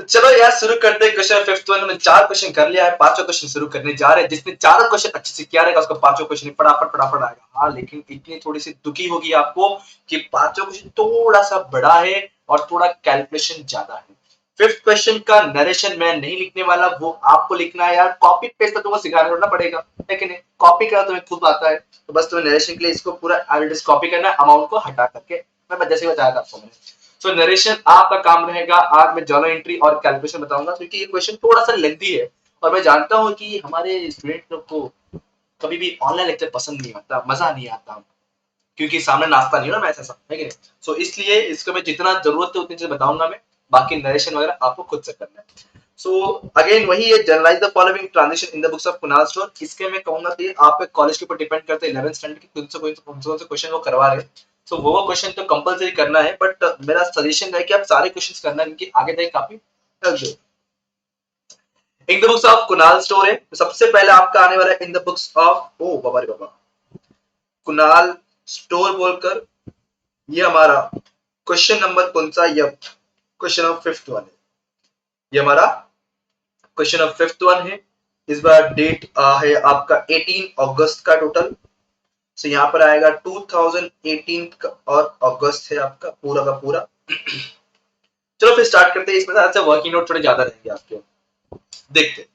चलो यार शुरू करते हैं क्वेश्चन फिफ्थ वन में। 4 क्वेश्चन कर लिया है, 5वां क्वेश्चन शुरू करने जा रहे हैं। जिसने 4 क्वेश्चन अच्छे से किया रहेगा उसको 5वां क्वेश्चन फटाफट फटाफट आएगा। हाँ लेकिन इतनी थोड़ी सी दुखी होगी आपको कि 5वां क्वेश्चन थोड़ा सा बड़ा है और थोड़ा कैलकुलेशन ज्यादा है। फिफ्थ क्वेश्चन का नरेशन मैं नहीं लिखने वाला, वो आपको लिखना है यार। कॉपी पेस्ट तो तुमको सिखाना होना पड़ेगा, लेकिन कॉपी करा तुम्हें खुद आता है, तो बस तुम्हें नरेशन के लिए इसको पूरा कॉपी करना है, अमाउंट को हटा करके। मैं जैसे बताया था आपको मैंने। सो नरेशन आपका काम रहेगा। आज मैं जर्नल एंट्री और कैलकुलेशन बताऊंगा क्योंकि ये क्वेश्चन थोड़ा सा लेंथी है और मैं जानता हूं कि हमारे स्टूडेंट लोग को कभी भी ऑनलाइन लेक्चर पसंद नहीं आता, मजा नहीं आता, क्योंकि सामने नाश्ता नहीं हो ना, मैं ऐसा है कि नहीं। सो इसलिए इसको मैं जितना जरूरत है उतनी चीज बताऊंगा मैं, बाकी नरेशन वगैरह आपको खुद से करना है। सो अगेन वही है, generalise the following transition in the books of Kunal store. इसके मैं कहूंगा कि आपके कॉलेज के ऊपर डिपेंड करता है 11th स्टैंडर्ड की कौन से क्वेश्चन वो करवा रहे हैं। सो वो क्वेश्चन तो कंपलसरी करना है, बट मेरा सजेशन है कि आप सारे क्वेश्चंस करना, क्योंकि आगे जाके काफी हेल्प है। In the books of Kunal store है, तो सबसे पहले आपका आने वाला है इन द बुक्स ऑफ ओ बाबा रे बाबा कुणाल स्टोर बोलकर। ये हमारा क्वेश्चन नंबर कौन सा, ये क्वेश्चन ऑफ फिफ्थ वन है। ये हमारा क्वेश्चन ऑफ फिफ्थ वन है। इस बार डेट है आपका 18 अगस्त का टोटल। सो यहाँ पर आएगा 2018 का, और अगस्त है आपका पूरा का पूरा। चलो फिर स्टार्ट करते हैं। इसमें से वर्किंग नोट थोड़े ज्यादा रहेंगे आपके, देखते।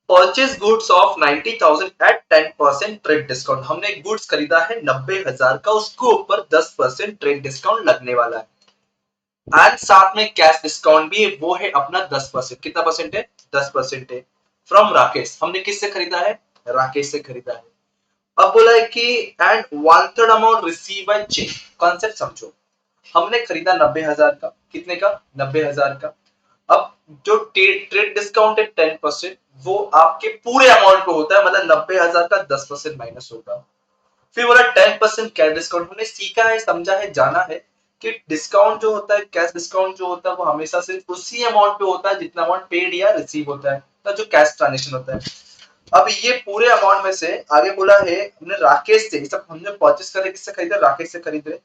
Purchase goods of 90,000 at 10% trade discount. हमने गुड्स खरीदा है 90,000 का, उसके ऊपर 10% ट्रेड डिस्काउंट लगने वाला है, एंड साथ में कैश डिस्काउंट भी है, वो है अपना 10%। कितना परसेंट है? 10% है। फ्रॉम राकेश, हमने किससे खरीदा है? राकेश से खरीदा है। अब बोला है कि and 1/3 amount receive by cheque. Concept समझो, हमने खरीदा 90,000 का, कितने का? 90,000 का। अब जो ट्रेड डिस्काउंट है 10%, वो आपके पूरे अमाउंट पे होता है, मतलब 90,000 का 10% माइनस होगा। फिर बोला 10% कैश डिस्काउंट। हमने सीखा है, समझा है, जाना है कि डिस्काउंट जो होता है, कैश डिस्काउंट जो होता है, वो हमेशा सिर्फ उसी अमाउंट पे होता है जितना अमाउंट पेड या रिसीव होता है, तो जो कैश ट्रांजेक्शन होता है। अब ये पूरे अमाउंट में से आगे बोला है हमने राकेश से, सब हमने परचेस करे, किससे खरीदे? राकेश से खरीदे।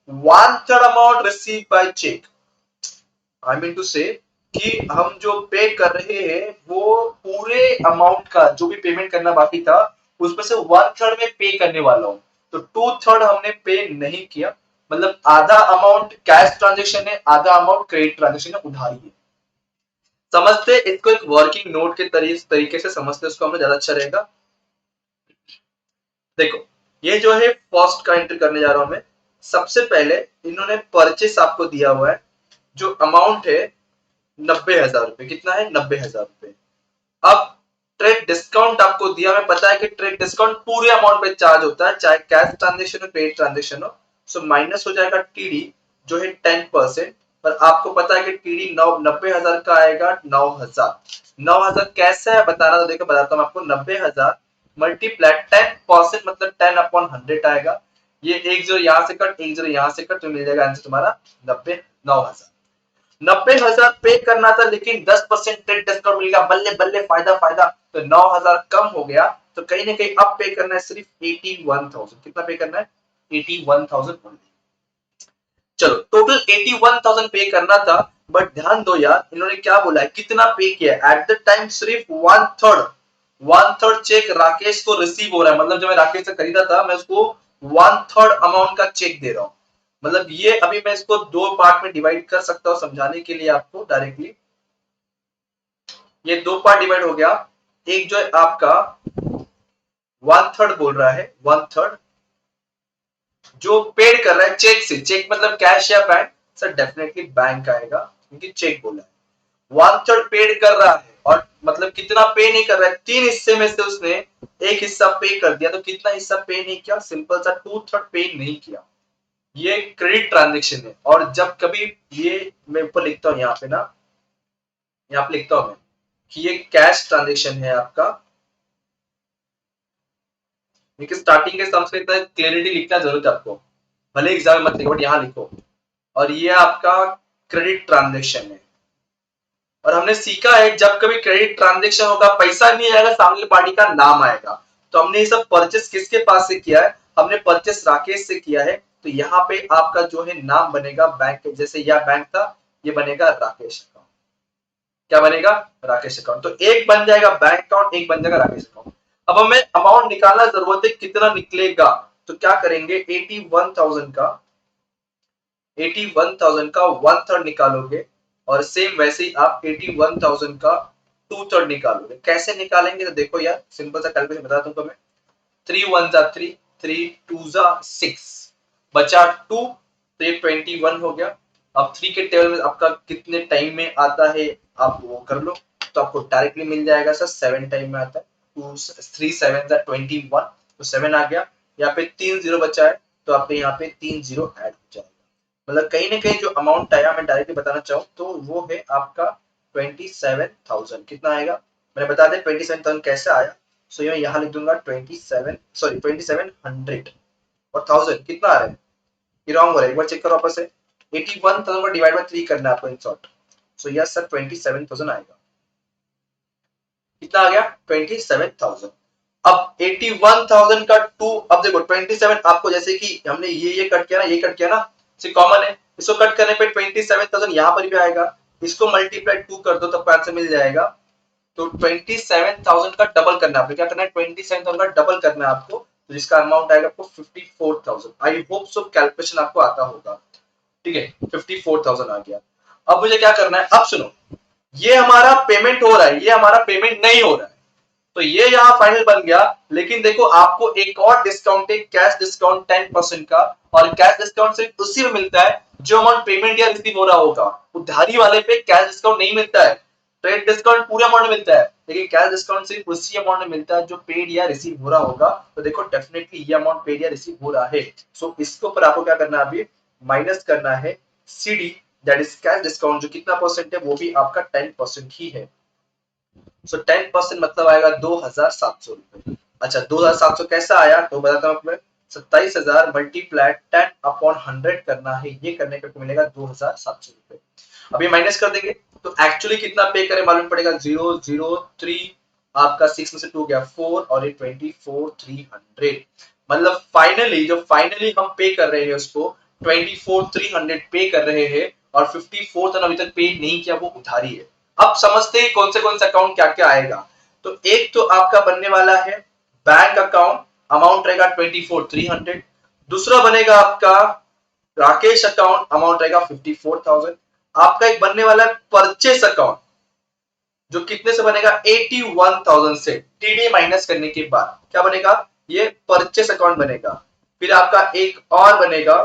1/3 amount receive by cheque. I mean to say कि हम जो पे कर रहे हैं वो पूरे अमाउंट का जो भी पेमेंट करना बाकी था उसमें से 1/3 में पे करने वाला हूं। तो 2/3 हमने पे नहीं किया, मतलब आधा अमाउंट कैश ट्रांजेक्शन है, आधा अमाउंट क्रेडिट ट्रांजेक्शन है, उधारी है। समझते इसको, एक वर्किंग नोट के तरीके से समझते, उसको हमें ज्यादा अच्छा रहेगा। देखो ये जो है फर्स्ट का एंट्री करने जा रहा हूं मैं। सबसे पहले इन्होंने परचेस आपको दिया हुआ है, जो अमाउंट है 90,000 रुपए। कितना है? 90,000 रुपए। अब ट्रेड डिस्काउंट आपको दिया, हमें पता है कि ट्रेड डिस्काउंट पूरे अमाउंट पे चार्ज होता है, चाहे कैश ट्रांजेक्शन हो क्रेडिट ट्रांजेक्शन हो। सो माइनस हो जाएगा टीडी जो है 10%। पर आपको पता है कि टीडी 90,000 का आएगा 9,000। 9,000 कैसे है बताना, तो देखो बताता हूँ आपको। 90,000 मल्टीप्लाई 10% मतलब 10/100 आएगा। ये एक जो यहाँ से कट, एक जो यहाँ से कट, तो मिल जाएगा आंसर तुम्हारा 9,000। 90,000 पे करना था, लेकिन 10% ट्रेड डिस्काउंट मिल गया, बल्ले बल्ले, फायदा फायदा। तो 9,000 कम हो गया, तो कहीं ना कहीं अब पे करना है सिर्फ 81,000। कितना पे करना है? 81,000। चलो टोटल 81,000 पे करना था, बट ध्यान दो यार, इन्होंने क्या बोला है, कितना पे किया? एट द टाइम सिर्फ 1/3। 1/3 चेक राकेश को रिसीव हो रहा है, मतलब जब मैं राकेश से खरीदा था मैं उसको 1/3 अमाउंट का चेक दे रहा हूं। मतलब ये अभी मैं इसको दो पार्ट में डिवाइड कर सकता हूं समझाने के लिए आपको डायरेक्टली। ये दो पार्ट डिवाइड हो गया। एक जो है आपका 1/3 बोल रहा है, 1/3 जो पेड कर रहा है चेक से। चेक मतलब कैश या बैंक? सर डेफिनेटली बैंक आएगा, क्योंकि चेक बोला है। 1/3 पेड कर रहा है, और मतलब कितना पे नहीं कर रहा है? 3 हिस्से में से उसने एक हिस्सा पे कर दिया, तो कितना हिस्सा पे नहीं किया? सिंपल सा 2/3 पे नहीं किया। ये क्रेडिट ट्रांजेक्शन है। और जब कभी ये मैं ऊपर लिखता हूं यहाँ पे ना, यहाँ पे लिखता हूं मैं कि ये कैश ट्रांजेक्शन है आपका। देखिए स्टार्टिंग के सम्स में इतना क्लियरिटी लिखना जरूरत है आपको, भले एग्जाम में मत लिखो बट यहाँ लिखो। और ये आपका क्रेडिट ट्रांजेक्शन है। और हमने सीखा है जब कभी क्रेडिट ट्रांजेक्शन होगा, पैसा नहीं आएगा, सामने पार्टी का नाम आएगा। तो हमने ये सब परचेस किसके पास से किया है? हमने परचेस राकेश से किया है। तो यहाँ पे आपका जो है नाम बनेगा बैंक, जैसे यह बैंक था, ये बनेगा राकेश का। क्या बनेगा, राकेश अकाउंट। तो एक बन जाएगा बैंक अकाउंट, एक बन जाएगा राकेश अकाउंट। अब हमें अमाउंट निकालना जरूरत है, कितना निकलेगा, तो क्या करेंगे 81,000 का 81,000 का 1/3 निकालोगे, और सेम वैसे ही आप 81,000 का 2/3 निकालोगे। कैसे निकालेंगे, तो देखो यार सिंपल सा कैलकुलेशन बता दूं तुम्हें। 3 1 जा 3, 3 2 जा 6, बचा 2, तो ये 21 हो गया। अब 3 के टेबल में आपका कितने टाइम में आता है आप वो कर लो, तो आपको डायरेक्टली मिल जाएगा सर 7 टाइम में आता है। 2 3 7 जा 21, तो 7 आ गया। यहाँ पे 3 जीरो बचा है, तो आपके यहाँ पे 3 जीरो ऐड हो जाएगा। मतलब कहीं ना कहीं जो अमाउंट आया मैं डायरेक्टली बताना चाहूँ तो वो है आपका 27,000। कितना आएगा मैंने बता दें 27,000 कैसे आया। सो मैं यहाँ लिख दूंगा 2700 और 1000 कितना आ रहा है, ये रॉन्ग हो रहा है, एक बार चेक करो वापस से। 81,000 को डिवाइड बाय 3 करना है आपको in short. So yes sir 27,000 आएगा। कितना आ गया 27,000। अब 81,000 का 2, अब देखो 27 आपको जैसे कि हमने ये कट किया ना, ये कट किया ना, से कॉमन है, इसको कट करने पे 27,000 यहाँ पर भी आएगा, इसको मल्टीप्लाई 2 कर दो तब आंसर मिल जाएगा। तो 27,000 का डबल करना है आपको, क्या करना है 27,000 का डबल करना है आपको, तो जिसका अमाउंट आएगा आपको 54,000। आई होप सो कैलकुलेशन आपको आता होगा, ठीक है 54,000 आ गया। अब मुझे क्या करना है, अब सुनो, ये हमारा पेमेंट हो रहा है, ये हमारा पेमेंट नहीं हो रहा है, तो ये यहाँ फाइनल बन गया। लेकिन देखो आपको एक और डिस्काउंट है, कैश डिस्काउंट 10% का, और कैश डिस्काउंट सिर्फ उसी में मिलता है जो अमाउंट पेमेंट या रिसीव हो रहा होगा। उधारी वाले पे कैश डिस्काउंट नहीं मिलता है, ट्रेड डिस्काउंट पूरे अमाउंट में मिलता है, लेकिन कैश डिस्काउंट सिर्फ उसी अमाउंट में मिलता है जो पेड या रिसीव हो रहा होगा। तो देखो डेफिनेटली ये अमाउंट पेड या रिसीव हो रहा है। सो इसके ऊपर आपको क्या करना है, अभी माइनस करना है CD, that is cash discount, जो कितना परसेंट है वो भी आपका 10% ही है। सो 10% मतलब आएगा 2,700 रुपए। अच्छा 2,700 कैसा आया तो बताता हूँ मैं, 27,000 मल्टीप्लाई 10/100 करना है, ये करने पे मिलेगा 2,700 रुपए। अभी माइनस कर देंगे तो एक्चुअली कितना पे करें मालूम पड़ेगा, 003, आपका 6 में से 2 गया 4, और ये 24,300। मतलब फाइनली हम पे कर रहे हैं उसको 24,300 पे कर रहे हैं, और 54 अभी तक पे नहीं किया, वो उधारी है। अब समझते हैं कौन से अकाउंट क्या क्या आएगा। तो एक तो आपका बनने वाला है बैंक अकाउंट, अमाउंट रहेगा 24,300। दूसरा बनेगा आपका राकेश अकाउंट, अमाउंट रहेगा 54,000। आपका एक बनने वाला है परचेस अकाउंट, जो कितने से बनेगा 81,000 से, टीडी माइनस करने के बाद क्या बनेगा, ये परचेस अकाउंट बनेगा। फिर आपका एक और बनेगा,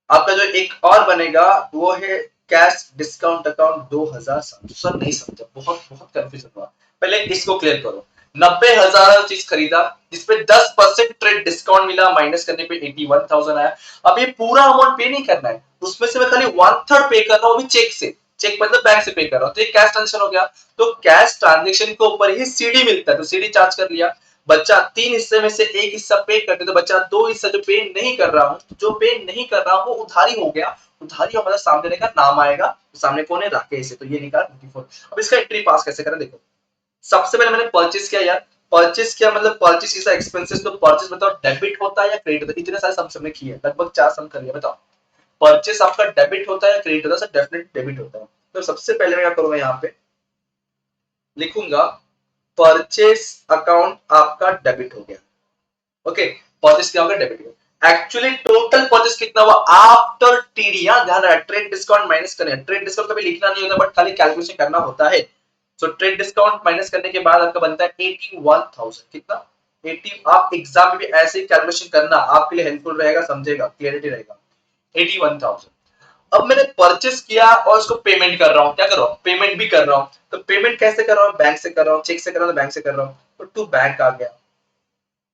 आपका जो एक और बनेगा वो है कैश डिस्काउंट अकाउंट 2,700। सर नहीं समझा, बहुत बहुत कंफ्यूजन हुआ, पहले इसको क्लियर करो। 90,000 चीज खरीदा जिसपे 10% ट्रेड डिस्काउंट मिला, माइनस करने पे 81,000 आया। अब ये पूरा अमाउंट पे नहीं करना है, उसमें से मैं खाली 1/3 पे कर रहा हूँ, अभी चेक से, चेक मतलब बैंक से पे कर रहा हूँ, तो ये कैश ट्रांजेक्शन हो गया। तो कैश ट्रांजेक्शन के ऊपर ही सीडी मिलता है, तो सीडी चार्ज कर लिया। बच्चा 3 हिस्से में से एक हिस्सा पे करते, तो बच्चा 2 हिस्सा जो पे नहीं कर रहा हूँ, जो पे नहीं कर रहा हूँ वो उधारी हो गया। उधारी हमारा सामने का नाम आएगा, तो सामने कौन है, राकेश है, तो ये निकाल 54। अब इसका एंट्री पास कैसे करें, देखो सबसे पहले मैंने परचेस किया यार, परचेस किया मतलब परचेस इज एक्सपेंसेस, तो परचेस मतलब डेबिट होता है या क्रेडिट होता है, इतने सारे सम हमने किए, लगभग 4 सम कर लिया। बताओ परचेस आपका डेबिट होता है या क्रेडिट होता है, सर डेफिनेट डेबिट होता है। तो सबसे पहले मैं क्या करूंगा, यहाँ पे लिखूंगा परचेस अकाउंट आपका डेबिट हो गया। ओके परचेस क्या होगा, डेबिट होगा। एक्चुअली टोटल परचेस कितना हुआ आफ्टर टीडी, ध्यान रहा ट्रेड डिस्काउंट माइनस करना है, ट्रेड डिस्काउंट कभी लिखना नहीं होता बट खाली कैलकुलेशन करना होता है। सो ट्रेड डिस्काउंट माइनस करने के बाद आपका बनता है 81,000। कितना 80, आप एग्जाम में भी ऐसे ही कैलकुलेशन करना, आपके लिए हेल्पफुल रहेगा, समझेगा, क्लियरिटी रहेगा। 81,000। अब मैंने परचेस किया और उसको पेमेंट कर रहा हूँ, क्या कर रहा हूँ, पेमेंट भी कर रहा हूँ। तो पेमेंट कैसे कर रहा हूँ, बैंक से कर रहा हूँ, चेक से कर रहा हूँ, बैंक से कर रहा हूँ, तो टू बैंक आ गया।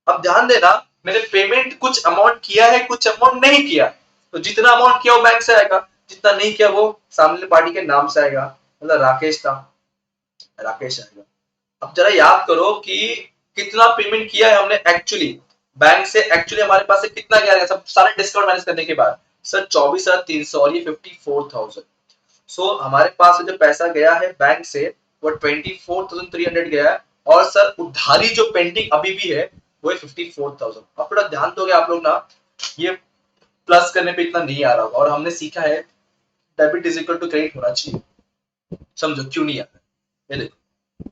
अब ध्यान देना मैंने पेमेंट कुछ अमाउंट किया है, कुछ अमाउंट नहीं किया, तो जितना अमाउंट किया वो बैंक से आएगा, जितना नहीं किया वो सामने पार्टी के नाम से आएगा। मतलब राकेश था, राकेश आएगा। अब जरा याद करो कि कितना पेमेंट किया है हमने एक्चुअली बैंक से, एक्चुअली हमारे पास से कितना गया है सब सारे डिस्काउंट माइनस करने के बाद, सर 24,300 और ये 54,000। सो हमारे पास जो पैसा गया है बैंक से वो 24,300 गया है, और सर उधारी जो पेंडिंग अभी भी है वो है 54,000। अब थोड़ा ध्यान दोगे आप लोग ना, ये प्लस करने पे इतना नहीं आ रहा होगा, और हमने सीखा है debit is equal to credit होना चाहिए। समझो क्यों नहीं आता। ये देखो,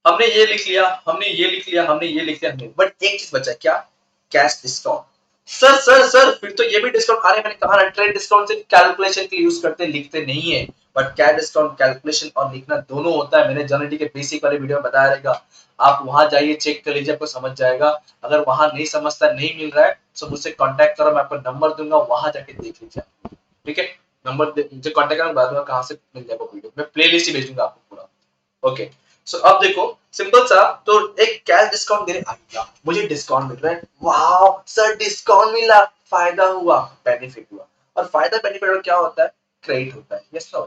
हमने ये लिख लिया, हमने ये लिख लिया, हमने ये लिख लिया, बट एक चीज बचा क्या, कैश डिस्काउंट। सर फिर तो ये भी डिस्काउंट, अरे मैंने कहा ना ट्रेड डिस्काउंट सिर्फ कैलकुलेशन के लिए यूज करते हैं, लिखते नहीं है। बट कैश डिस्काउंट कैलकुलेशन और लिखना दोनों होता है, मैंने जनरली के बेसिक वाले वीडियो में बताया रहेगा, आप वहां जाइए चेक कर लीजिए, आपको समझ जाएगा। अगर वहां नहीं समझता, नहीं मिल रहा है, तो मुझसे कांटेक्ट करो, मैं आपको नंबर दूंगा, वहां जाके देख लीजिए, ठीक है। नंबर मुझे कांटेक्ट करना, बता दूंगा कहां से मिल जाएगा वीडियो, मैं प्लेलिस्ट ही भेज दूंगा आपको पूरा। ओके, सो अब देखो, सिंपल सा, तो एक कैश डिस्काउंट मेरे आएगा, मुझे डिस्काउंट मिल रहा है, वाओ सर डिस्काउंट मिला, फायदा हुआ, बेनिफिट हुआ। और फायदा बेनिफिट क्या होता है, क्रेडिट होता है, यस नो,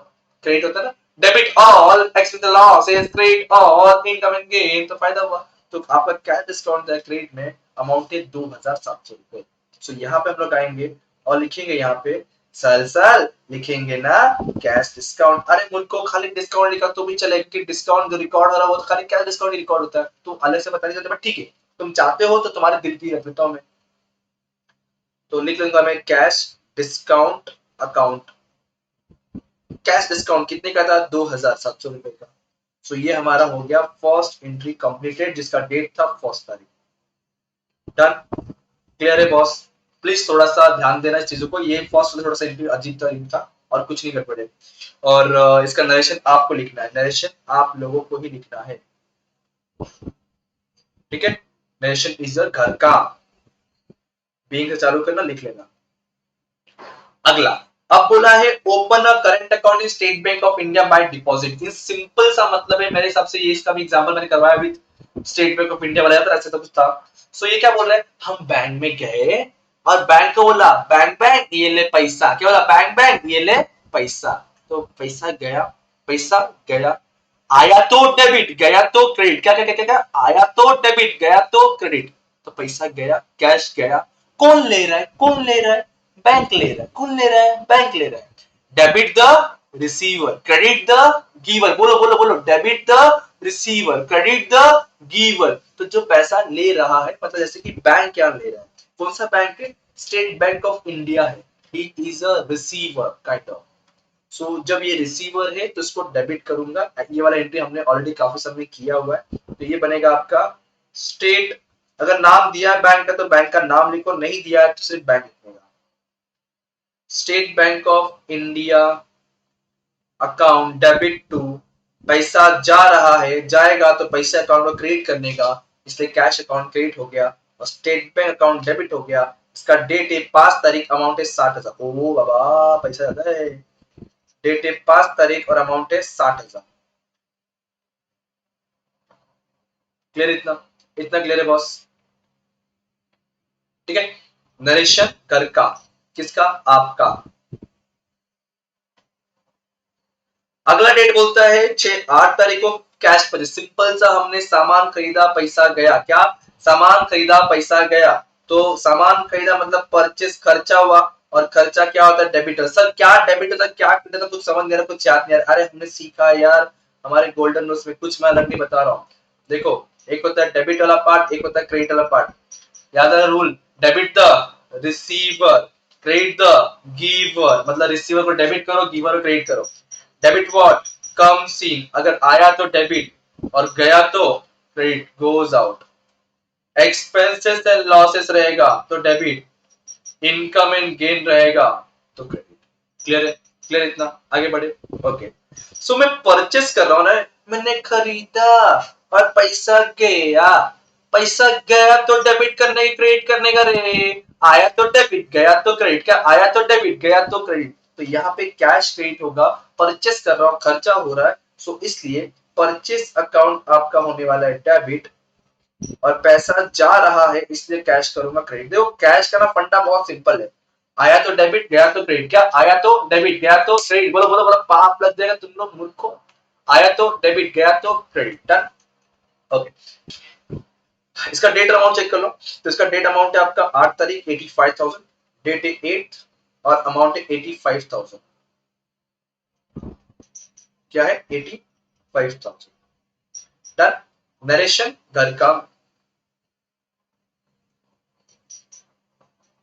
क्रेडिट होता है ना, debit all x with loss is credit all income and gain, तो फायदा हुआ। तो आपका कैश डिस्काउंट है क्रेडिट में, अमाउंट है 2700 रुपए। सो यहाँ पे हम लोग आएंगे और लिखेंगे यहाँ पे सर लिखेंगे ना कैश डिस्काउंट। अरे मुझको खाली डिस्काउंट लिखा तो भी चलेगा, कि डिस्काउंट जो रिकॉर्ड हो रहा है वो तो खाली कैश डिस्काउंट ही रिकॉर्ड होता है, तो अलग से बता नहीं सकते, ठीक है, तुम चाहते हो तो तुम्हारे दिल की रख देता हूं मैं। तो लिख लूंगा मैं cash discount account. Cash discount कितने का था, 2700 रुपए का। सो ये हमारा हो गया फर्स्ट एंट्री कंप्लीटेड, जिसका डेट था 1 तारीख। डन, क्लियर है बॉस। प्लीज थोड़ा सा ध्यान देना इस चीजों को, ये फर्स्ट थोड़ा सा इंटरव्यू अजीब तरीके था, और कुछ नहीं कर पड़े। और इसका नरेशन आपको लिखना है, नरेशन आप लोगों को ही लिखना है, ठीक है। नरेशन इज योर घर का, बीइंग से चालू करना, लिख लेना। अगला, अब बोला है open a current account in state bank of India by deposit. ये सिंपल सा मतलब है, मेरे हिसाब से ये इसका भी एग्जांपल मैंने करवाया with state bank of India वाला था, ऐसे तो कुछ था। सो ये क्या बोल रहा है, हम बैंक में गए और बैंक को बोला बैंक बैंक ये ले पैसा, क्या बोला बैंक बैंक ये ले पैसा। तो पैसा गया, पैसा गया, आया तो डेबिट गया तो क्रेडिट, क्या क्या क्या क्या क्या, आया तो डेबिट गया तो क्रेडिट। तो पैसा गया, कैश गया, कौन ले रहा है, कौन ले रहा है, बैंक ले रहा है, कौन ले रहा है, बैंक ले रहा है। Debit the receiver, credit the giver, बोलो बोलो बोलो, debit the receiver, credit the giver. तो जो पैसा ले रहा है, मतलब जैसे कि बैंक क्या ले रहा है, कौन सा बैंक है, स्टेट बैंक ऑफ इंडिया है, he is a receiver kind of. So जब ये रिसीवर है तो इसको डेबिट करूंगा, ये वाला एंट्री हमने ऑलरेडी काफी समय किया हुआ है, तो ये बनेगा आपका स्टेट। अगर नाम दिया है बैंक का तो बैंक का नाम लिखो, नहीं दिया है तो सिर्फ बैंक लिखोगा। State bank of India account debit to, पैसा जा रहा है, जाएगा तो पैसा अकाउंट को क्रेडिट करने का, इसलिए कैश अकाउंट क्रेडिट हो गया, और स्टेट बैंक अकाउंट डेबिट हो गया। इसका डेट है 5 तारीख, अमाउंट है 60,000। ओ बाबा पैसा ज्यादा है, डेट है 5 तारीख और अमाउंट है 60,000। क्लियर, इतना इतना क्लियर है बॉस, ठीक है। नरेशन कर का, किसका, आपका। अगला डेट बोलता है 8 तारीख को कैश परचेज, सिंपल सा, हमने सामान खरीदा पैसा गया, क्या सामान खरीदा पैसा गया, तो सामान खरीदा मतलब परचेज खर्चा हुआ, और खर्चा क्या होता है, डेबिटर। सर क्या डेबिट होता है, क्या क्रेडिट होता है, कुछ समझ नहीं आ रहा, कुछ याद नहीं आ रहा, अरे हमने सीखा यार हमारे गोल्डन रूल्स में, कुछ मैं अलग नहीं बता रहा हूँ। देखो, एक होता है डेबिट वाला पार्ट, एक होता है क्रेडिट वाला पार्ट। याद है rule, debit the receiver, credit the giver, मतलब रिसीवर को डेबिट करो, गिवर को क्रेडिट करो। डेबिट व्हाट, कम्स इन, अगर आया तो डेबिट और गया तो credit, goes out. Expenses and losses रहेगा तो डेबिट, इनकम एंड गेन रहेगा तो क्रेडिट। क्लियर है, क्लियर, इतना आगे बढ़े। ओके, सो मैं परचेस कर रहा हूं ना, मैंने खरीदा और पैसा गया, पैसा गया तो डेबिट करने की, क्रेडिट करने का रे, आया तो डेबिट गया तो क्रेडिट, क्या आया तो डेबिट गया तो क्रेडिट। तो यहाँ पे कैश क्रेडिट होगा, परचेस कर रहा हूँ, खर्चा हो रहा है, सो इसलिए परचेस अकाउंट आपका होने वाला है डेबिट, और पैसा जा रहा है इसलिए कैश करूंगा क्रेडिट। देखो कैश का ना फंडा बहुत सिंपल है, आया तो डेबिट गया तो क्रेडिट, क्या आया तो डेबिट गया तो क्रेडिट, बोलो बोलो बोलो, पाप लग जाएगा तुम लोग मूर्खों। आया तो डेबिट गया तो क्रेडिट, डन। ओके, इसका डेट अमाउंट चेक कर लो, तो इसका डेट अमाउंट है आपका 8 तारीख, 85,000, डेट है 8 और अमाउंट है 85,000, क्या है 85,000, डन। नरेशन घर का,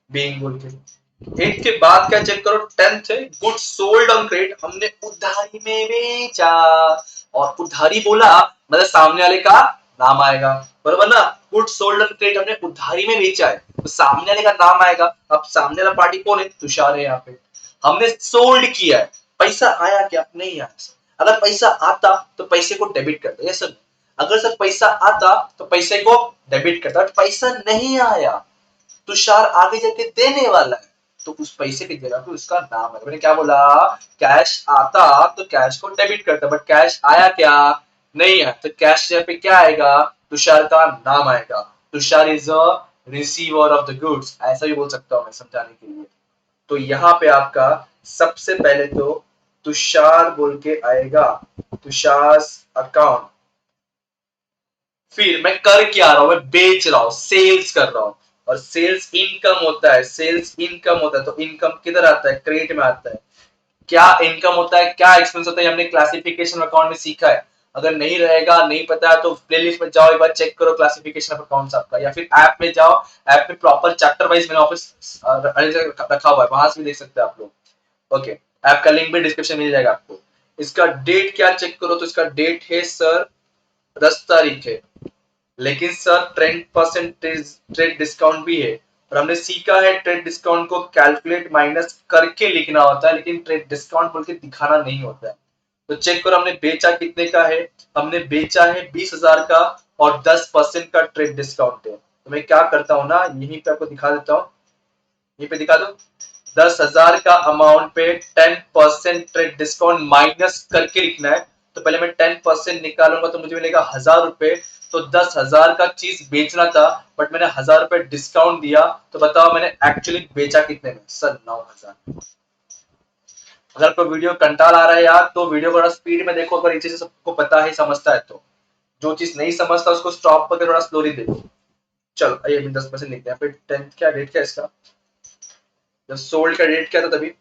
बीइंग बोल के एट के बाद क्या चेक करो, 10th है, गुड सोल्ड ऑन क्रेडिट, हमने उधारी में बेचा। और उधारी बोला मतलब सामने वाले का नाम आएगा, बरोबर ना। गुड सोल्ड ऑन क्रेडिट हमने उधारी में बेचा है तो सामने वाले का नाम आएगा। अब सामने वाला पार्टी कौन है, तुषार है। यहाँ पे हमने सोल्ड किया है, पैसा आया क्या, नहीं आया। अगर पैसा आता तो पैसे को डेबिट करते, यस सर। अगर सर पैसा आता तो पैसे को डेबिट करता, पैसा नहीं आया, तुषार आगे जाके देने वाला है तो उस पैसे की जगह पे उसका नाम है। मैंने क्या बोला, कैश आता तो कैश को डेबिट करता, बट कैश आया क्या, नहीं है, तो कैश जगह पे क्या आएगा, तुषार का नाम आएगा। Tushar is a receiver of the goods, ऐसा भी बोल सकता हूं मैं समझाने के लिए। तो यहाँ पे आपका सबसे पहले तो तुषार बोल के आएगा, तुषार अकाउंट। फिर मैं कर क्या रहा हूं, मैं बेच रहा हूं, सेल्स कर रहा हूं। और सेल्स इनकम होता है, सेल्स इनकम होता है, तो इनकम किधर आता है, क्रेडिट में आता है। क्या इनकम होता है, क्या एक्सपेंस होता है, हमने क्लासिफिकेशन अकाउंट में सीखा है। अगर नहीं रहेगा, नहीं पता है तो प्लेलिस्ट में जाओ, एक बार चेक करो क्लासिफिकेशन ऑफ अकाउंट्स आपका, या फिर ऐप में जाओ, ऐप में प्रॉपर चैप्टर वाइज मैंने ऑफिस रखा हुआ है, वहां से भी देख सकते हैं आप लोग। ओके, ऐप का लिंक भी डिस्क्रिप्शन में मिल जाएगा आपको। इसका डेट क्या चेक करो, तो इसका डेट है सर 10 तारीख है, लेकिन सर 10% ट्रेड डिस्काउंट भी है। और हमने सीखा है ट्रेड डिस्काउंट को कैलकुलेट माइनस करके लिखना होता है, लेकिन ट्रेड डिस्काउंट बोल के दिखाना नहीं होता है। तो चेक करो हमने बेचा कितने का है, हमने बेचा है 20,000 का, और 10% का ट्रेड डिस्काउंट है। तो मैं क्या करता हूँ ना, यहीं पे आपको दिखा देता हूँ, यहीं पे दिखा दो। 10,000 का अमाउंट पे 10% ट्रेड डिस्काउंट माइनस करके लिखना है। तो पहले मैं 10% निकालूंगा तो मुझे मिलेगा 1,000 रुपए। तो 10,000 का चीज बेचना था, बट मैंने 1,000 रुपए डिस्काउंट दिया, तो बताओ मैंने एक्चुअली बेचा कितने में, सर 9,000। अगर कोई वीडियो कंटाल आ रहा है यार, तो वीडियो को थोड़ा स्पीड में देखो, अगर ये चीज सबको पता है समझता है तो। जो चीज नहीं समझता उसको स्टॉप करके थोड़ा स्लोली देखो। चलो ये 10% लिखते हैं, फिर 10th क्या डेट क्या इसका, जब सोल्ड का डेट क्या था, तभी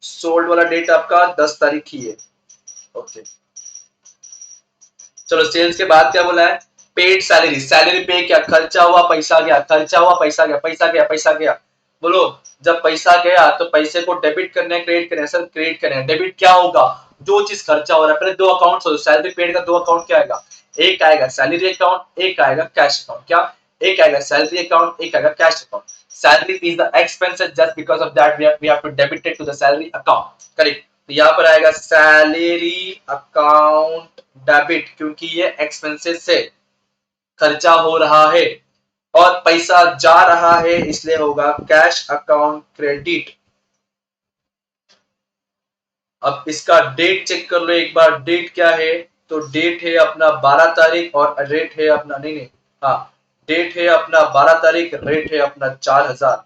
सोल्ड वाला डेट आपका 10 तारीख ही है। ओके, चलो सेल्स के बाद क्या बोला है, पेड सैलरी, सैलरी पे क्या, खर्चा हुआ पैसा गया, खर्चा हुआ पैसा गया, पैसा गया पैसा गया। बोलो, जब पैसा गया तो पैसे को डेबिट करने क्रेडिट करने, सर क्रेडिट करने। डेबिट क्या होगा, जो चीज खर्चा हो रहा है। पहले दो अकाउंट हो, सैलरी पेड का दो अकाउंट क्या आएगा, एक आएगा सैलरी अकाउंट, एक आएगा कैश अकाउंट। क्या, एक आएगा सैलरी अकाउंट, एक आएगा cash account. Salary is the expenses, just because of that we have to debit it to the salary account, correct. तो यहाँ पर आएगा सैलरी अकाउंट डेबिट, क्योंकि ये एक्सपेंसेस से खर्चा हो रहा है और पैसा जा रहा है, इसलिए होगा कैश अकाउंट क्रेडिट। अब इसका डेट चेक कर लो एक बार, डेट क्या है, तो डेट है अपना 12 तारीख, और रेट है अपना, नहीं नहीं, हाँ, डेट है अपना 12 तारीख, रेट है अपना 4,000।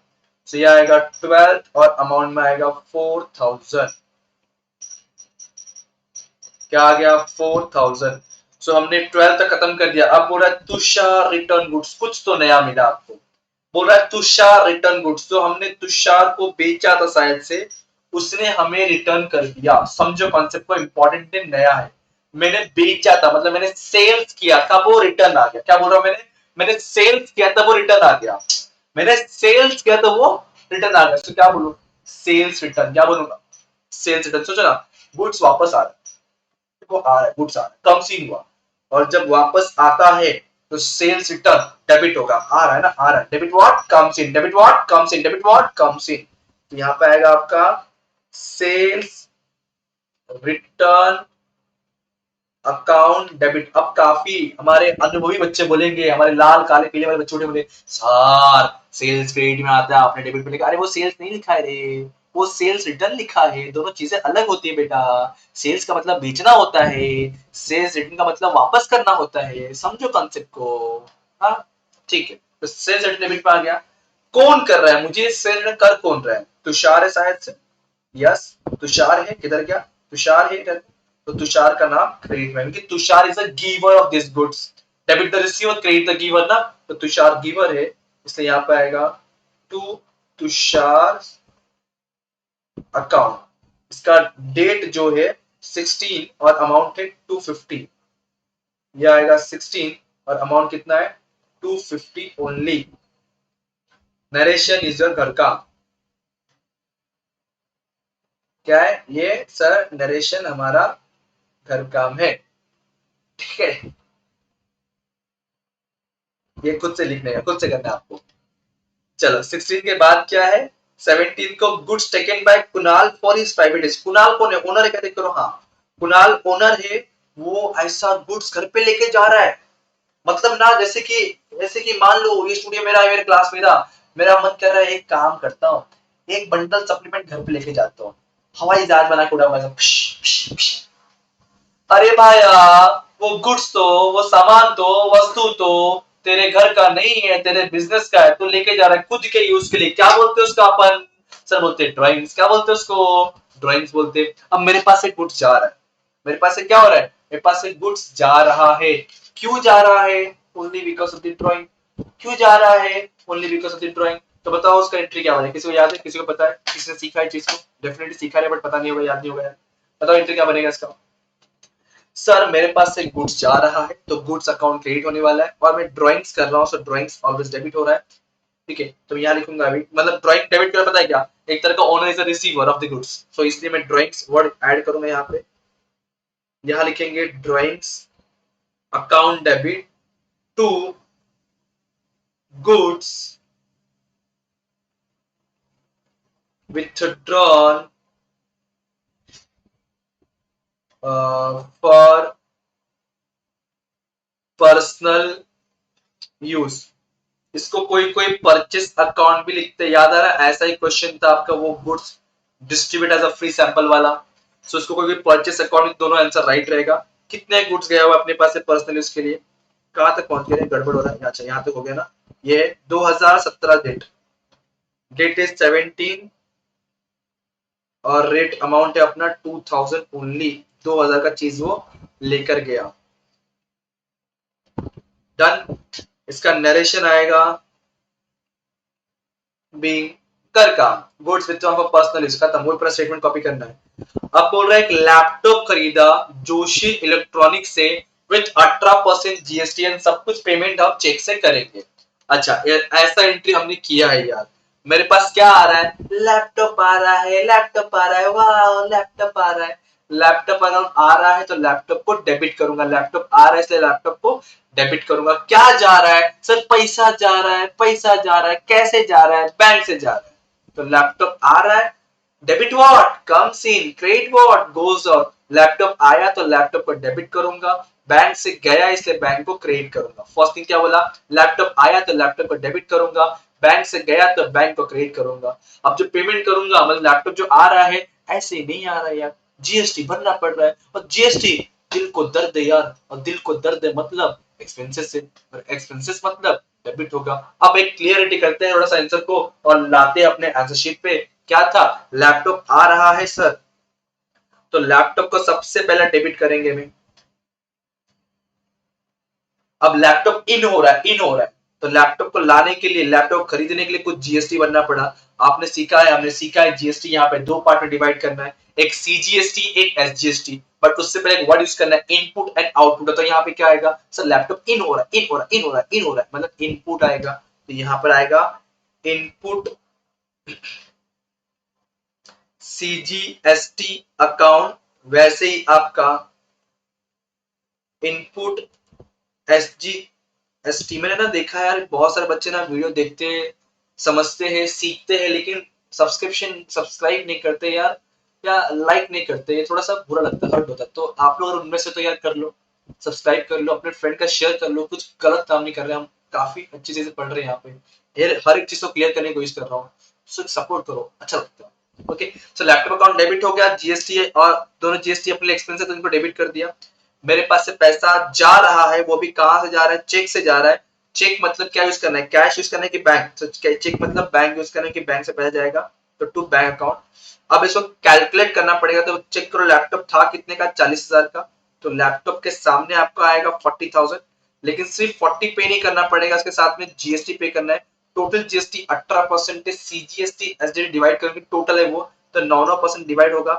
तो यह आएगा 12 और अमाउंट में आएगा 4,000। क्या आ गया, 4,000। सो हमने 12 तक खत्म कर दिया। अब बोल रहा है तुषार रिटर्न गुड्स, कुछ तो नया मिला आपको। बोल रहा है तुषार रिटर्न गुड्स, तो हमने तुषार को बेचा था शायद से, उसने हमें रिटर्न कर दिया। समझो कॉन्सेप्ट को, इंपॉर्टेंट है, नया है। मैंने बेचा था मतलब मैंने सेल्स किया था, वो रिटर्न आ गया। क्या बोल रहा हूं मैंने, मैंने सेल्स किया था वो रिटर्न आ गया, मैंने सेल्स किया तो वो रिटर्न आ गया। तो क्या बोलूं, सेल्स रिटर्न, क्या बोलूंगा, सेल्स रिटर्न। सोचो ना, गुड्स वापस आ रहा है, को आ रहा है, गुड्स आ रहा है, कम सीन हुआ, और जब वापस आता है तो सेल्स रिटर्न डेबिट होगा, आ रहा है ना, आ रहा है, debit what comes in, debit what comes in, debit what comes in. तो यहाँ पे आएगा आपका सेल्स रिटर्न अकाउंट डेबिट। अब काफी हमारे अनुभवी बच्चे बोलेंगे, हमारे लाल काले पीले वाले बच्चे बोले, सर सेल्स क्रेडिट में आता है, आपने डेबिट पे लिखा। अरे वो सेल्स नहीं लिखा है रे, वो सेल्स रिटर्न लिखा है, दोनों चीजें अलग होती है बेटा। सेल्स का मतलब बेचना होता है, सेल्स रिटर्न का मतलब वापस करना होता है, समझो कॉन्सेप्ट को। हाँ ठीक है, तो सेल्स रिटर्न डेबिट पे आ गया। कौन कर रहा है, मुझे सेल्स रिटर्न कर कौन रहा है, तुषार है शायद से, यस तुषार है, किधर गया, तुषार है इधर। तो तुषार का नाम क्रेडिट में, क्योंकि Tushar is a giver of this goods, debit the receiver, credit the giver ना, तो तुषार गिवर है, इसलिए यहाँ पे आएगा टू तुषार अकाउंट। इसका डेट जो है 16 और अमाउंट है 250, यह आएगा 16 और अमाउंट कितना है 250 ओनली। नरेशन इज योर घर का, क्या है ये सर? नरेशन हमारा घर काम है, ठीक है। ये खुद से लिखने का, खुद से करना है आपको। चलो 16 के बाद क्या है? 17 को goods taken by Kunal for his private use. Kunal कौन है? ओनर है क्या? देख करो, हाँ कुणाल ओनर है। वो ऐसा गुड्स घर पे लेके जा रहा है, मतलब ना जैसे कि मान लो ये स्टूडियो मेरा है, मेरे क्लास मेरा, मेरा मन कर रहा है एक काम करता हूँ, एक बंडल सप्लीमेंट घर पे लेके जाता हूँ, हवाई जहाज बना के उड़ा, अरे भाया, वो गुड्स तो, वो सामान तो, वस्तु तो तेरे घर का नहीं है, तेरे बिजनेस का है, तू लेके जा रहा है खुद के यूज के लिए। क्या बोलते हैं उसका अपन? सर बोलते हैं ड्राइंग्स। क्या बोलते हैं उसको? ड्राइंग्स बोलते हैं। अब मेरे पास एक गुड्स जा रहा है, मेरे पास से क्या हो रहा है? मेरे पास से गुड्स जा रहा है। क्यों जा रहा है? Only because of the drawing. क्यों जा रहा है? Only because of the drawing. तो बताओ उसका एंट्री क्या बनेगा? किसी को याद है? किसी को पता है? किसी ने सीखा है चीज को? डेफिनेटली सीखा है, बट पता नहीं होगा, याद नहीं होगा यार। बताओ एंट्री क्या बनेगा इसका? सर मेरे पास से गुड्स जा रहा है तो गुड्स अकाउंट क्रेडिट होने वाला है, और मैं ड्राइंग्स कर रहा हूँ, सो ड्राइंग्स ऑलवेज डेबिट हो रहा है, ठीक है। तो यहाँ लिखूंगा अभी, मतलब ड्राइंग डेबिट कर, पता है क्या, एक तरह का owner is a receiver of the goods, so इसलिए मैं ड्राइंग्स वर्ड ऐड करूंगा यहाँ पे। यहाँ लिखेंगे drawings account debit to goods withdrawn for personal use. इसको कोई कोई परचेस अकाउंट भी लिखते, याद आ रहा है? ऐसा ही क्वेश्चन था आपका वो goods distribute as a free sample वाला। सो इसको कोई कोई परचेस अकाउंट, दोनों आंसर राइट रहेगा। कितने गुड्स गया हुआ अपने पास से पर्सनल यूज के लिए? कहां तक पहुंच गए? गड़बड़ हो रहा है। अच्छा यहाँ तक हो गया ना। ये 2017 डेट, डेट इज 17, और रेट अमाउंट है अपना 2000 ओनली। 2000 का चीज वो लेकर गया। डन। इसका नरेशन आएगा बीइंग कर काम, goods with for personal use, खत्म। वो पूरा स्टेटमेंट कॉपी करना है। अब बोल रहा है एक लैपटॉप खरीदा जोशी इलेक्ट्रॉनिक से विथ 18% जीएसटी एंड सब कुछ पेमेंट आप चेक से करेंगे। अच्छा ऐसा एंट्री हमने किया है यार। मेरे पास क्या आ रहा है? लैपटॉप आ रहा है, लैपटॉप आ रहा है, वाह लैपटॉप आ रहा है। लैपटॉप अगर आ रहा है तो लैपटॉप को डेबिट करूंगा, लैपटॉप आ रहा है इसलिए लैपटॉप को डेबिट करूंगा। क्या जा रहा है सर? पैसा जा रहा है, पैसा जा रहा है। कैसे जा रहा है? बैंक से जा रहा है। तो लैपटॉप आ रहा है, debit what comes in, credit what goes out. Laptop आया तो लैपटॉप को डेबिट करूंगा, बैंक से गया इसलिए बैंक को क्रेडिट करूंगा। फर्स्ट थिंग क्या बोला? लैपटॉप आया तो लैपटॉप को डेबिट करूंगा, बैंक से गया तो बैंक को क्रेडिट करूंगा। अब जो पेमेंट करूंगा, मतलब लैपटॉप जो आ रहा है ऐसे ही नहीं आ रहा है यार, जीएसटी भरना पड़ रहा है, और जीएसटी दिल को दर्द है यार, और दिल को दर्द है मतलब एक्सपेंसेस से, और एक्सपेंसेस मतलब डेबिट होगा। अब एक क्लियरिटी करते हैं थोड़ा सा आंसर को, और लाते हैं अपने आंसर शीट पे। क्या था? लैपटॉप आ रहा है सर, तो लैपटॉप को सबसे पहले डेबिट करेंगे में। अब लैपटॉप इन हो रहा है, इन हो रहा है, तो लैपटॉप को लाने के लिए, लैपटॉप खरीदने के लिए कुछ जीएसटी भरना पड़ा। आपने सीखा है, हमने सीखा है जीएसटी यहाँ पे दो पार्ट में डिवाइड करना है, एक सीजीएसटी एक एसजीएसटी। बट उससे पहले एक वर्ड यूज करना है, इनपुट एंड आउटपुट। तो यहाँ पे क्या आएगा सर? लैपटॉप इन हो रहा है, इन हो रहा है, इन हो रहा है, इन हो रहा है, मतलब इनपुट आएगा। तो यहाँ पर आएगा इनपुट सीजीएसटी अकाउंट, वैसे ही आपका इनपुट एसजी एसटी। मैंने ना देखा है यार, बहुत सारे बच्चे ना वीडियो देखते हैं, समझते हैं, सीखते हैं, लेकिन सब्सक्राइब नहीं करते यार, या लाइक नहीं करते। थोड़ा सा बुरा लगता है, हर्ट होता है। तो आप लोग उनमें से तो यार कर लो, सब्सक्राइब कर लो, अपने फ्रेंड का शेयर कर लो। कुछ गलत काम नहीं कर रहे हम, काफी अच्छी चीजें पढ़ रहे हैं यहाँ पे, हर एक चीज को क्लियर करने की कोशिश कर रहा हूँ। सो सपोर्ट करो, अच्छा लगता है। ओके, सो लैपटॉप अकाउंट डेबिट हो गया, जीएसटी और दोनों जीएसटी अपने एक्सपेंस है तो इनको डेबिट कर दिया। मेरे पास से पैसा जा रहा है, वो भी कहां से जा रहा है? चेक से जा रहा है। चेक मतलब क्या यूज करना है? कैश यूज करना है कि बैंक? तो चेक मतलब बैंक यूज करना है कि बैंक से पैसा जाएगा, तो टू बैंक अकाउंट। अब इसको कैलकुलेट करना पड़ेगा, तो चेक करो लैपटॉप था कितने का? 40,000 का। तो लैपटॉप के सामने आपका आएगा 40,000, लेकिन सिर्फ 40 पे नहीं करना पड़ेगा, इसके साथ में जीएसटी पे करना है। टोटल जीएसटी 18% है, सीजीएसटी एसडी डिवाइड करके टोटल है वो, तो 9% डिवाइड होगा।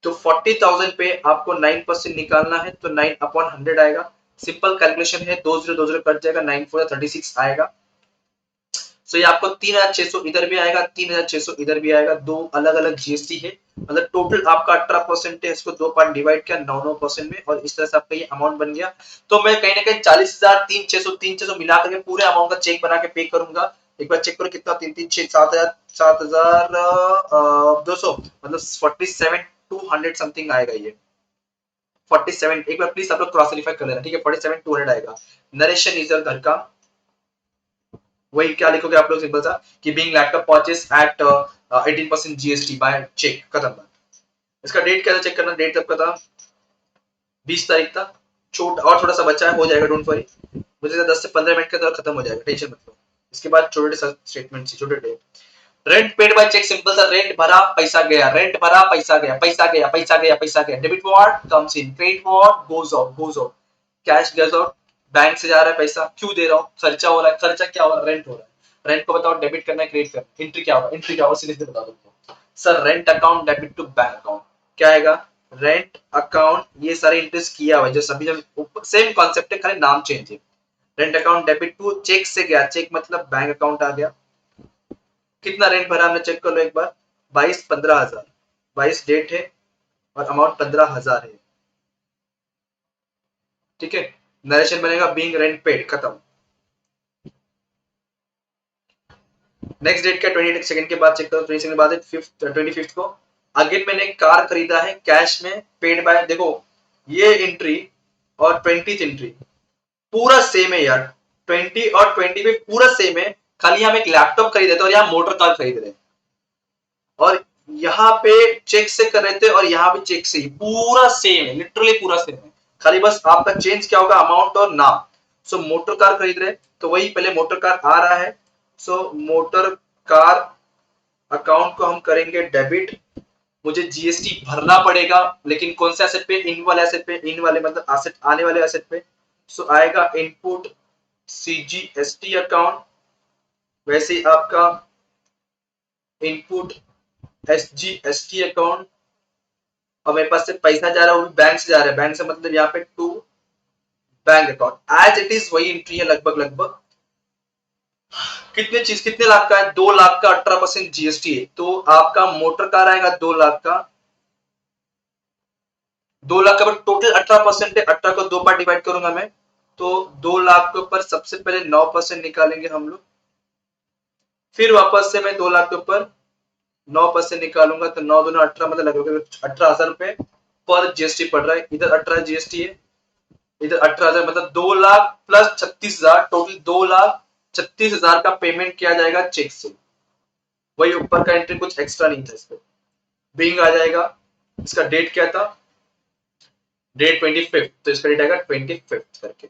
तो 40,000 पे आपको 9% निकालना है, तो 9/100 आएगा। सिंपल कैलकुलेशन है, 2 0 2 0 कट जाएगा, 9 4 36 आएगा। सो ये आपको 3600 इधर भी आएगा, 3600 इधर भी आएगा, दो अलग अलग जीएसटी है, मतलब टोटल आपका 18% है, इसको दो पार्ट डिवाइड किया 9-9% में, और इस तरह से आपका ये अमाउंट बन गया। तो मैं कहीं ना कहीं 40,000 3,600 मिला करके पूरे अमाउंट का चेक बना के पे करूंगा। एक बार चेक करो कितना, 3 3 6 7,000 7,200, मतलब 47,200 समथिंग आएगा ये। 47, एक बार प्लीज आप लोग क्रॉस वेरीफाई कर लेना, ठीक है। 47,200 आएगा। नरेशन इज घर का, वही क्या लिखोगे आप लोग सिंपल सा कि being laptop purchase at 18% GST by cheque, खत्म बात। इसका डेट क्या था चेक करना, डेट कब का था, 20 तारीख था। छोटा और थोड़ा सा बच्चा है, हो जाएगा, डोंट वरी। मुझे 10 से 15 मिनट के अंदर खत्म हो जाएगा, टेंशन मत लो। इसके बाद छोटे स्टेटमेंट, छोटे date. Rent paid by cheque, simple सा, रेंट भरा पैसा गया, रेंट भरा पैसा गया, पैसा गया, पैसा गया, पैसा गया। Debit what comes in, credit what goes out, goes out. Cash goes out, bank से जा रहा है पैसा, क्यों दे रहा हूँ, खर्चा हो रहा है, खर्चा क्या हो रहा है, रेंट हो रहा है। रेंट को बताओ डेबिट करना है, क्रेडिट करना है, एंट्री क्या होगा, एंट्री क्या होगा, सीधे बता दो sir. Rent account debit to bank account, क्या आएगा, रेंट अकाउंट, ये सारे इंटरेस्ट किया हुआ है जो सभी, जब सेम कॉन्सेप्ट है, खाली नाम चेंज है। Rent account debit to cheque से गया, चेक मतलब बैंक अकाउंट आ गया। कितना रेंट भरा हमने चेक कर लो एक बार, 22-15,000, 22 डेट है और अमाउंट 15,000 है, ठीक है। नरेशन बनेगा बीइंग रेंट पेड, खत्म। नेक्स्ट डेट क्या, 28 सेकंड के बाद चेक करो, 20 सेकंड के बाद 25 को अगेन मैंने कार खरीदा है कैश में, पेड बाय, देखो ये एंट्री और 20th एंट्री पूरा सेम है यार, 20 और 25 पूरा सेम है, खाली हम एक लैपटॉप खरीदे थे और यहाँ मोटर कार खरीद रहे हैं, और यहाँ पे चेक से कर रहे थे और यहाँ भी चेक से ही, पूरा सेम है, लिटरली पूरा सेम है, खाली बस आपका चेंज क्या होगा, अमाउंट और नाम। सो मोटर कार खरीद रहे तो वही पहले मोटर कार आ रहा है, सो मोटर कार अकाउंट को हम करेंगे डेबिट। मुझे जीएसटी भरना पड़ेगा, लेकिन कौन से एसेट पे, इन वाले एसेट पे, इन वाले मतलब एसेट, आने वाले एसेट पे। सो आएगा इनपुट सीजीएसटी अकाउंट, वैसे ही आपका इनपुट एसजीएसटी अकाउंट, और मेरे पास से पैसा जा रहा है वो भी बैंक से जा रहा है, बैंक से मतलब यहाँ पे to bank account, as it is वही एंट्री है लगभग लगभग। कितने चीज, कितने लाख का है, 2 लाख का 18% जीएसटी है, तो आपका मोटर कार आएगा 2 लाख का, 2 लाख का टोटल 18% है, 18 को दो बार डिवाइड करूंगा मैं, तो 2 लाख के ऊपर सबसे पहले 9% निकालेंगे हम लोग, फिर वापस से मैं 2 लाख के ऊपर 9% निकालूंगा, तो 9 दूना 18, मतलब लगभग 18,000 रुपए पर जीएसटी पड़ रहा है। इधर 18 जीएसटी है, इधर 18,000, मतलब 2 लाख प्लस 36,000, टोटल 2,36,000 का पेमेंट किया जाएगा चेक से। वही ऊपर का एंट्री, कुछ एक्स्ट्रा नहीं था इसमें। बिंग आ जाएगा, इसका डेट क्या था, डेट 25, तो इसका डेट आएगा 25 करके,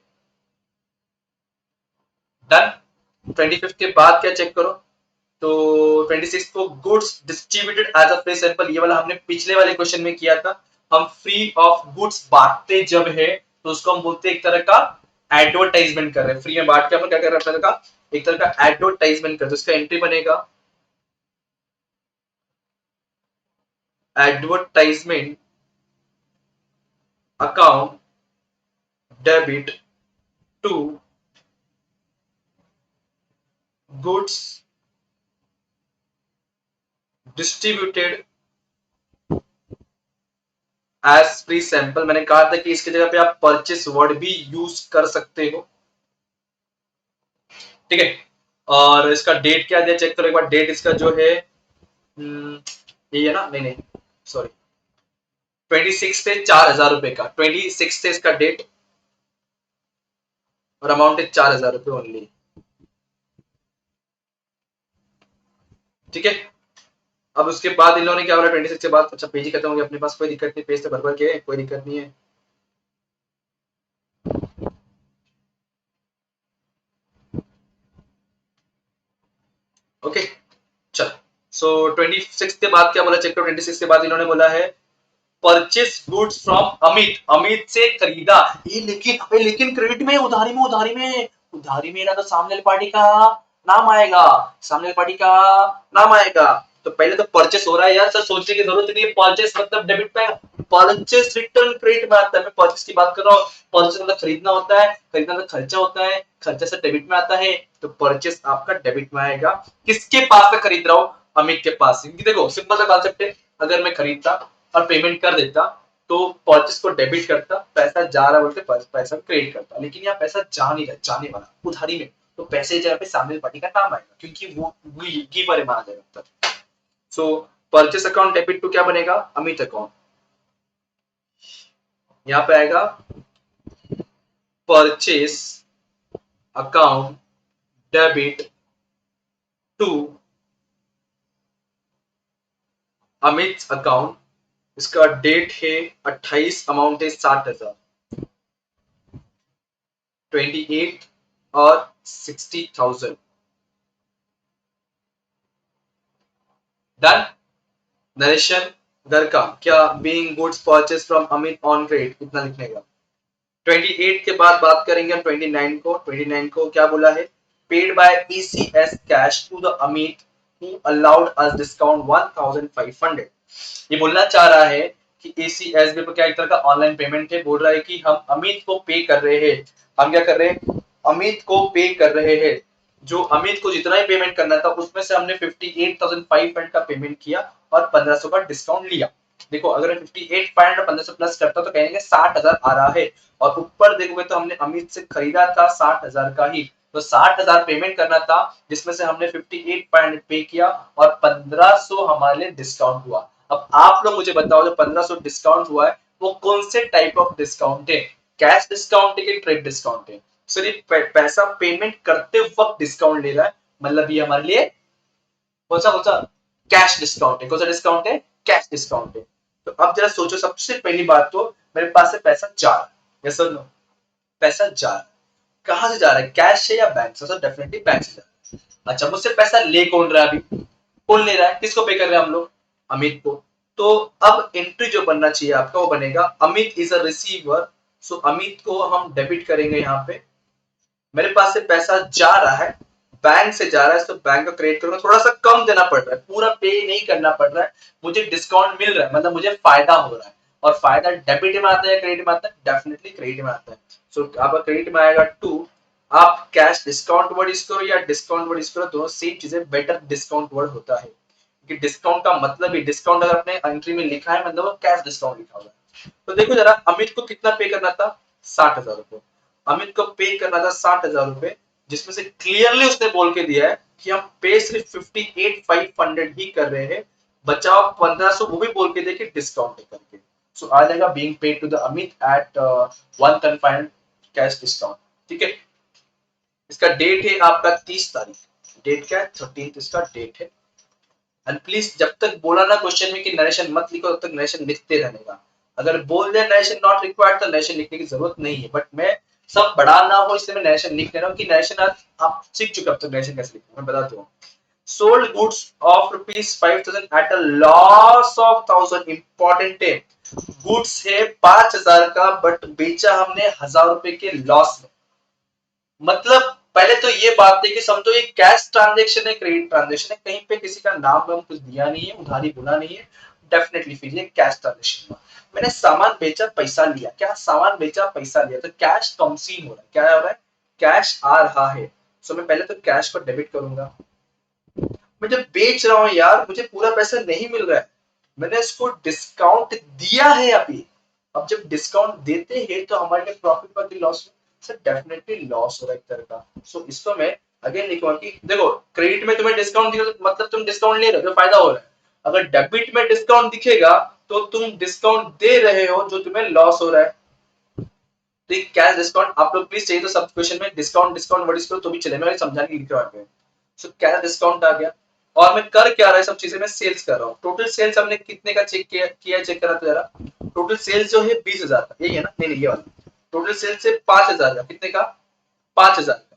डन। 25 के बाद क्या चेक करो, तो 26 को goods distributed as a free sample, ये वाला हमने पिछले वाले क्वेश्चन में किया था। हम फ्री ऑफ गुड्स बांटते जब है तो उसको हम बोलते हैं एक तरह का एडवर्टाइजमेंट कर रहे हैं, फ्री में बांट के हम क्या कर रहे हैं, एक तरह का एडवर्टाइजमेंट कर, तो इसका एंट्री बनेगा advertisement account debit to goods distributed as free sample. मैंने कहा था कि इसकी जगह पे आप परचेस वर्ड भी यूज कर सकते हो, ठीक है। और इसका डेट क्या दिया चेक करो एक बार, डेट इसका जो है ये है ना, नहीं नहीं सॉरी, 26 थे 4,000 रुपए का, 26 थे इसका डेट, और अमाउंट है 4,000 रुपए ओनली, ठीक है। अब उसके बाद इन लोगों ने क्या बोला 26 के बाद, अच्छा पेज ही खत्म हो गया अपने पास, कोई दिक्कत नहीं, पेज से भर भर के कोई दिक्कत नहीं है। ओके चल, सो 26 के बाद क्या बोला चेक करो, 26 के बाद इन्होंने बोला है purchase goods from Amit, Amit से खरीदा, ये लेकिन क्रेडिट में, उधारी में, उधारी में, उधारी में ना, तो सामने वाली पार्टी का नाम आएगा, सामने वाली पार्टी का नाम आएगा, तो पहले तो परचेस हो रहा है यार, सर सोचने की जरूरत नहीं है, परचेस मतलब डेबिट में, परचेस रिटर्न क्रेडिट में आता है, मैं परचेस की बात कर रहा हूँ, परचेस मतलब खरीदना होता है, खरीदना मतलब खर्चा होता है, खर्चा से डेबिट में आता है, तो परचेस आपका डेबिट में आएगा। किसके पास से खरीद रहा हूँ? अमित के पास। देखो सिंपल सा कॉन्सेप्ट है, अगर मैं खरीदता और पेमेंट कर देता तो परचेस को डेबिट करता, पैसा जा रहा बोलते पैसा क्रेडिट करता, लेकिन यहाँ पैसा जा नहीं रहा, जाने वाला उधारी में, तो पैसे जगह पे सामने पार्टी का नाम आएगा, क्योंकि वो गिवर माना जाएगा। So purchase account debit to क्या बनेगा? अमित अकाउंट। यहाँ पे आएगा purchase account debit to Amit account. इसका डेट है 28, अमाउंट है 60,000, 28 और 60,000। डन। नरेशन घर का क्या? Being goods purchase from Amit on credit, इतना लिखने का। 28 के बाद बात करेंगे हम 29 को। 29 को क्या बोला है? Paid by ECS cash to the Amit who allowed us discount 1500। ये बोलना चाह रहा है कि ECS भी क्या एक तरह का ऑनलाइन पेमेंट है, बोल रहा है कि हम अमित को पे कर रहे हैं। हम क्या कर रहे हैं? अमित को पे कर रहे हैं। जो अमित को जितना ही पेमेंट करना था उसमें से हमने 58,500 का पेमेंट किया और 1500 का डिस्काउंट लिया। देखो अगर 58,500 और 1500 प्लस करता तो कहेंगे 60,000 आ रहा है, और ऊपर देखोगे तो हमने अमित से खरीदा था 60,000 का ही, तो 60,000 पेमेंट करना था, जिसमें से हमने 58,500 पे किया और 1500 हमारे लिए डिस्काउंट हुआ। अब आप लोग मुझे बताओ, जो 1500 डिस्काउंट हुआ है वो कौन से टाइप ऑफ डिस्काउंट है? कैश डिस्काउंट है कि ट्रेड डिस्काउंट है? सिर्फ पैसा पेमेंट करते वक्त डिस्काउंट ले रहा है, मतलब ये हमारे लिए कौन सा कैश डिस्काउंट है। कौन सा डिस्काउंट है? कैश डिस्काउंट है। तो अब जरा सोचो, सबसे पहली बात तो मेरे पास से पैसा जा रहा है, यस और नो? पैसा जा रहा है, कहां से जा रहा है? कैश से या बैंक से? डेफिनेटली बैंक से जा रहा है। अच्छा, मुझसे पैसा ले कौन रहा है अभी? कौन ले रहा है? किसको पे कर रहे हैं हम लोग? अमित को। तो अब एंट्री जो बनना चाहिए आपका वो बनेगा अमित इज अ रिसीवर। सो अमित को हम डेबिट करेंगे। यहाँ पे मेरे पास से पैसा जा रहा है, बैंक से जा रहा है, तो बैंक का क्रेडिट करूंगा। थोड़ा सा कम देना पड़ रहा है, पूरा पे नहीं करना पड़ रहा है, मुझे डिस्काउंट मिल रहा है, मतलब मुझे फायदा हो रहा है। और फायदा डेबिट में आता है या क्रेडिट में आता है? डेफिनेटली क्रेडिट में आता है। सो आपका क्रेडिट में आएगा 2। आप कैश डिस्काउंट वर्ड यूज करो या डिस्काउंट वर्ड यूज करो, दोनों सेम चीजें, बेटर डिस्काउंट वर्ड होता है, क्योंकि डिस्काउंट का मतलब ही, डिस्काउंट अगर अपने एंट्री में लिखा है मतलब वो कैश डिस्काउंट लिखा हुआ है। तो देखो जरा, अमित को कितना पे करना था? 60,000 रुपए। अमित को पे करना था 60,000 रुपए, जिसमें से क्लियरली उसने बोल के दिया है कि हम पे सिर्फ 58,500 ही कर रहे हैं, बचाओ 1500 वो भी बोल के दे कि डिस्काउंट करके। सो आ जाएगा being paid to the Amit at 1,500 cash discount. ठीक है। इसका डेट है आपका 30 तारीख। डेट क्या है? 13th इसका डेट है। एंड प्लीज जब तक बोला ना क्वेश्चन में कि नरेशन मत लिखो, तब तक नरेशन लिखते रहने का। अगर बोल दे नरेशन नॉट रिक्वायर्ड तो नरेशन लिखने की जरूरत नहीं है, बट मैं सब बड़ा ना हो इसलिए मैं नरेशन लिख ले रहा हूँ कि नरेशन आप सीख चुके, अब तक नरेशन कैसे लिखना मैं बताता हूँ। Sold goods of ₹5,000 at a loss of 1,000। Important है, गुड्स है 5,000 का बट बेचा हमने 1,000 रुपए के लॉस में। मतलब पहले तो ये बात है कि समझो ये कैश ट्रांजैक्शन है, क्रेडिट ट्रांजैक्शन है, कहीं पे किसी का नाम वाम कुछ दिया नहीं है, उधारी बोला नहीं है, डेफिनेटली फिर ये कैश ट्रांजैक्शन हुआ। मैंने सामान बेचा पैसा लिया, क्या सामान बेचा पैसा लिया, तो कैश कंसीम हो रहा है। क्या हो रहा है? कैश आ रहा है। सो मैं पहले तो कैश को डेबिट करूंगा। मैं जब बेच रहा हूँ यार, मुझे पूरा पैसा नहीं मिल रहा है, मैंने इसको डिस्काउंट दिया है अभी। अब जब डिस्काउंट देते हैं तो हमारे लिए प्रॉफिट पर लॉस? सर डेफिनेटली लॉस हो रहा है एक तरह का। सो इसको मैं अगेन लिखूंगा कि देखो, क्रेडिट में तुम्हें डिस्काउंट दिया तो मतलब तुम डिस्काउंट ले रहे हो, तो फायदा हो रहा है। अगर डेबिट में डिस्काउंट दिखेगा तो तुम डिस्काउंट दे रहे हो जो तुम्हें लॉस हो रहा है। तो कैश डिस्काउंट आप लोग प्लीज चाहिए तो सब क्वेश्चन में डिस्काउंट डिस्काउंट वर्ड करो तो भी चले, मैं समझाने के लिए लिख रहा हूं। सो कैश डिस्काउंट आ गया, और मैं कर क्या रहा है, सब चीजें मैं सेल्स कर रहा हूँ। टोटल सेल्स हमने कितने का चेक किया चेक करा तो जरा। टोटल सेल्स जो है 20,000 का, यही है ना? नहीं ये वाला टोटल सेल्स है 5,000 का। कितने का? 5,000 का,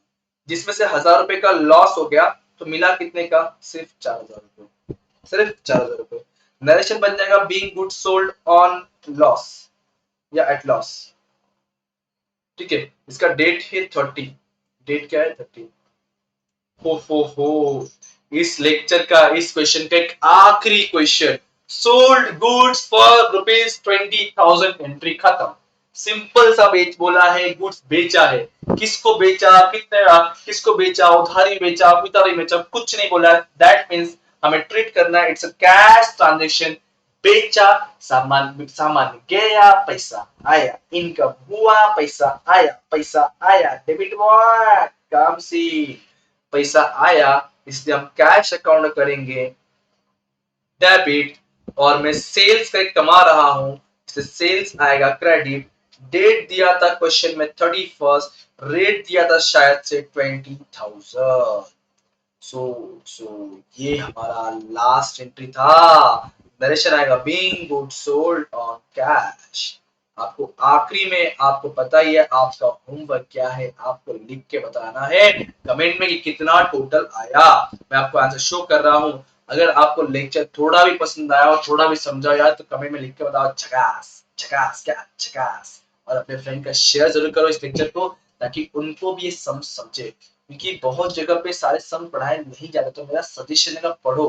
जिसमें से 1,000 रुपए का लॉस हो गया, तो मिला कितने का? सिर्फ 4,000 रुपए। सिर्फ 4,000 रुपए। नरेशन बन जाएगा being good sold on loss या एट लॉस। ठीक है। इसका डेट है 30। डेट क्या है? 30। हो इस लेक्चर का, इस क्वेश्चन का एक आखिरी question, sold goods for ₹20,000, entry खत्म। सिंपल सा बोला है, गुड्स बेचा है, किसको बेचा, कितने, किसको बेचा, उधारी बेचा, उधारी बेचा, कुछ नहीं बोला। दैट मीन्स हमें ट्रीट करना है, इट्स अ कैश ट्रांजेक्शन। बेचा, सामान, सामान गया, पैसा आया, इनकम हुआ, पैसा आया, डेबिट हुआ, काम सी, पैसा आया, इसलिए हम कैश अकाउंट करेंगे डेबिट, और मैं सेल्स का कमा रहा हूं इसलिए सेल्स आएगा क्रेडिट। डेट दिया था क्वेश्चन में 31, रेट दिया था शायद से 20,000। सो ये हमारा लास्ट एंट्री था। नरेशन आएगा being good sold on cash. आपको आखिरी में, आपको पता ही है आपका होमवर्क क्या है, आपको लिख के बताना है कमेंट में कि कितना टोटल आया। मैं आपको आंसर शो कर रहा हूं। अगर आपको लेक्चर थोड़ा भी पसंद आया और थोड़ा भी समझा यार तो कमेंट में लिख के बताओ झकास, झकास क्या झकास। और अपने फ्रेंड का शेयर जरूर करो इस लेक्चर को, ताकि उनको भी ये समझे, क्योंकि बहुत जगह पे सारे सम पढ़ाए नहीं जाते। तो मेरा सजेशन है पढ़ो,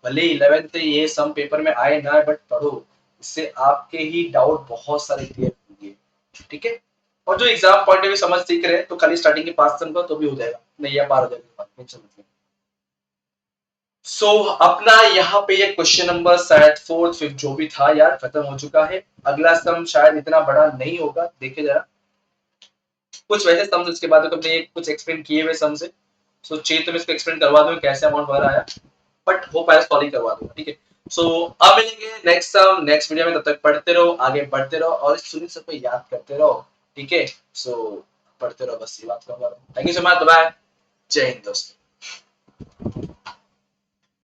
भले 11th ये सम पेपर में आए ना, बट पढ़ो, इससे आपके ही डाउट बहुत सारे क्लियर होंगे। ठीक है, और जो एग्जाम पॉइंट ऑफ व्यू समझ सीख रहे हैं तो खाली स्टार्टिंग के 5 सम का तो भी हो जाएगा, नहीं पार हो जाएगा, टेंशन मत लो। सो अपना यहाँ पे ये क्वेश्चन नंबर शायद 4th 5th जो भी था यार खत्म हो चुका है। अगला सम शायद इतना बड़ा नहीं होगा, देखे जरा, कुछ वैसे सम उसके बाद तो हमने कुछ एक्सप्लेन किए हुए सम से। सो चाहिए तो मैं इसको एक्सप्लेन करवा दूं कैसे अमाउंट भरा आया, बट हो पाए सॉल्व करवा दूंगा। ठीक है, सो अब मिलेंगे नेक्स्ट सम नेक्स्ट वीडियो में। तब तक पढ़ते रहो, आगे बढ़ते रहो और इस सुनील सर को याद करते रहो। ठीक है, सो पढ़ते रहो, बस ये बात कहूंगा। Thank you so much, bye, जय हिंद दोस्तों।